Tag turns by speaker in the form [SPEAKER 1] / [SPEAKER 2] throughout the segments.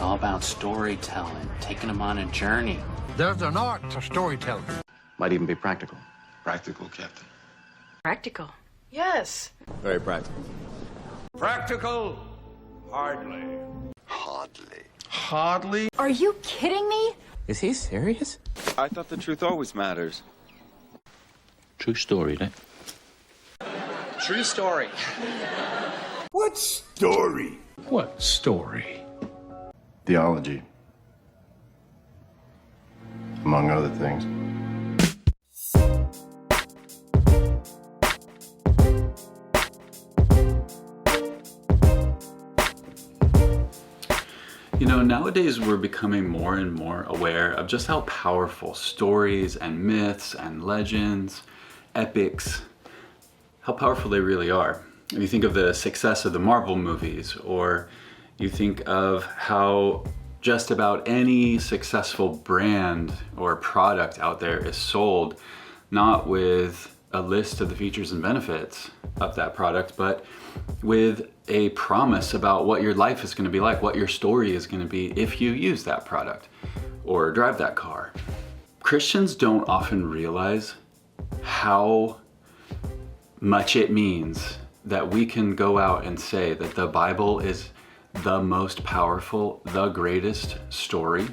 [SPEAKER 1] It's all about storytelling, taking them on a journey.
[SPEAKER 2] There's an art to storytelling.
[SPEAKER 3] Might even be practical.
[SPEAKER 4] Practical, Captain.
[SPEAKER 5] Practical. Yes.
[SPEAKER 3] Very practical.
[SPEAKER 2] Practical? Hardly.
[SPEAKER 4] Hardly.
[SPEAKER 6] Hardly?
[SPEAKER 5] Are you kidding me?
[SPEAKER 1] Is he serious?
[SPEAKER 7] I thought the truth always matters.
[SPEAKER 1] True story, right?
[SPEAKER 6] True story.
[SPEAKER 4] What story?
[SPEAKER 6] What story?
[SPEAKER 3] Theology. Among other things.
[SPEAKER 8] You know, nowadays we're becoming more and more aware of just how powerful stories and myths and legends, epics, how powerful they really are. You think of the success of the Marvel movies, or you think of how just about any successful brand or product out there is sold, not with a list of the features and benefits of that product, but with a promise about what your life is going to be like, what your story is going to be if you use that product or drive that car. Christians don't often realize how much it means that we can go out and say that the Bible is the most powerful, the greatest story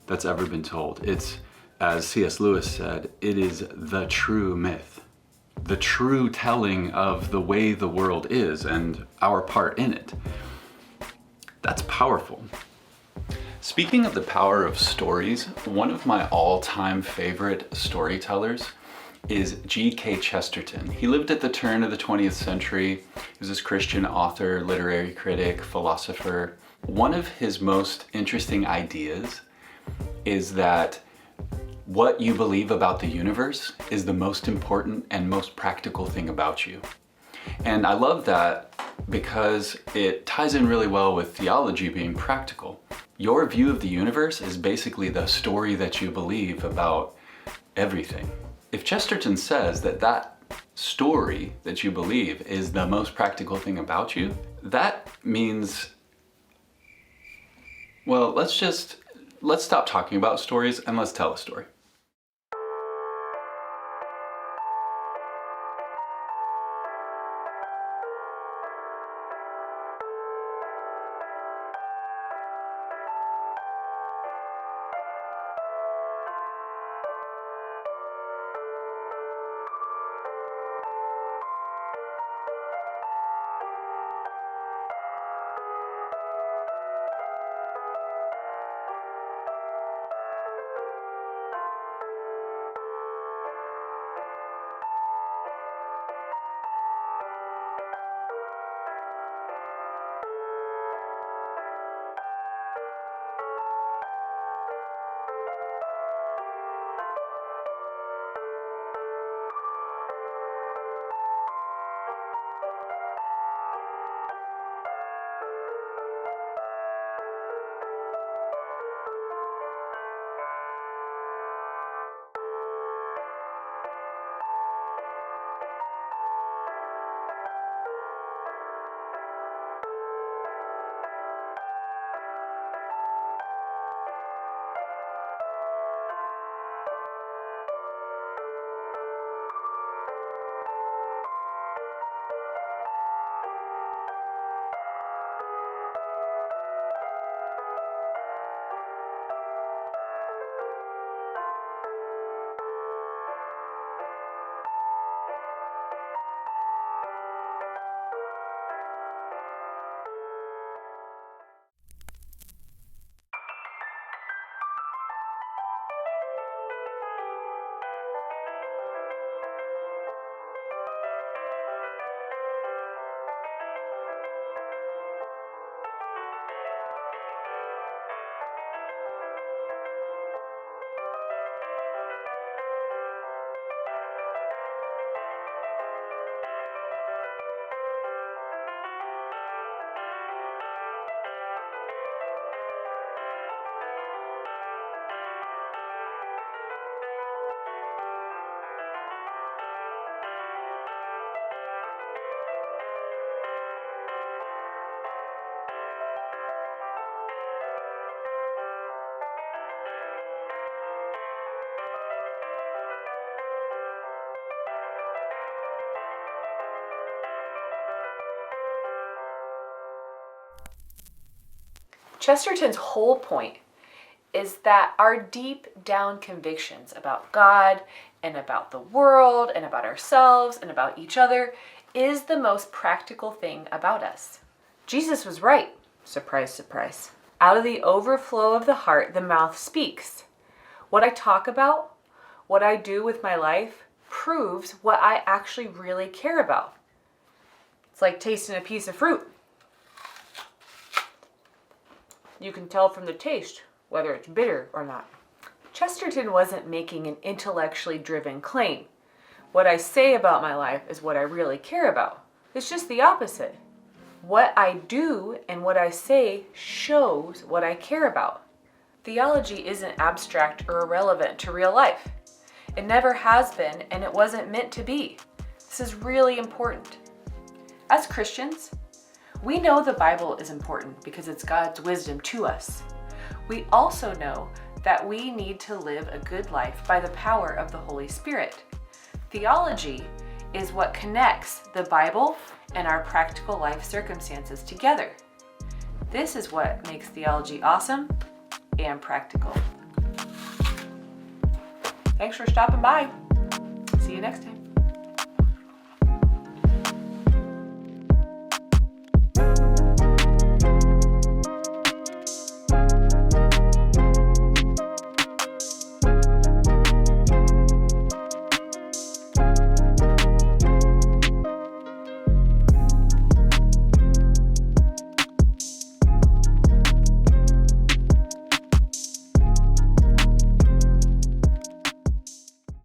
[SPEAKER 8] that's ever been told. It's, as C.S. Lewis said, it is the true myth, the true telling of the way the world is and our part in it. That's powerful. Speaking of the power of stories, one of my all-time favorite storytellers is G.K. Chesterton. He lived at the turn of the 20th century. He was this Christian author, literary critic, philosopher. One of his most interesting ideas is that what you believe about the universe is the most important and most practical thing about you. And I love that because it ties in really well with theology being practical. Your view of the universe is basically the story that you believe about everything. If Chesterton says that that story that you believe is the most practical thing about you, that means, well, let's stop talking about stories and let's tell a story.
[SPEAKER 9] Chesterton's whole point is that our deep down convictions about God and about the world and about ourselves and about each other is the most practical thing about us. Jesus was right. Surprise, surprise. Out of the overflow of the heart, the mouth speaks. What I talk about, what I do with my life, proves what I actually really care about. It's like tasting a piece of fruit. You can tell from the taste whether it's bitter or not. Chesterton wasn't making an intellectually driven claim. What I say about my life is what I really care about. It's just the opposite. What I do and what I say shows what I care about. Theology isn't abstract or irrelevant to real life. It never has been, and it wasn't meant to be. This is really important. As Christians, we know the Bible is important because it's God's wisdom to us. We also know that we need to live a good life by the power of the Holy Spirit. Theology is what connects the Bible and our practical life circumstances together. This is what makes theology awesome and practical. Thanks for stopping by. See you next time.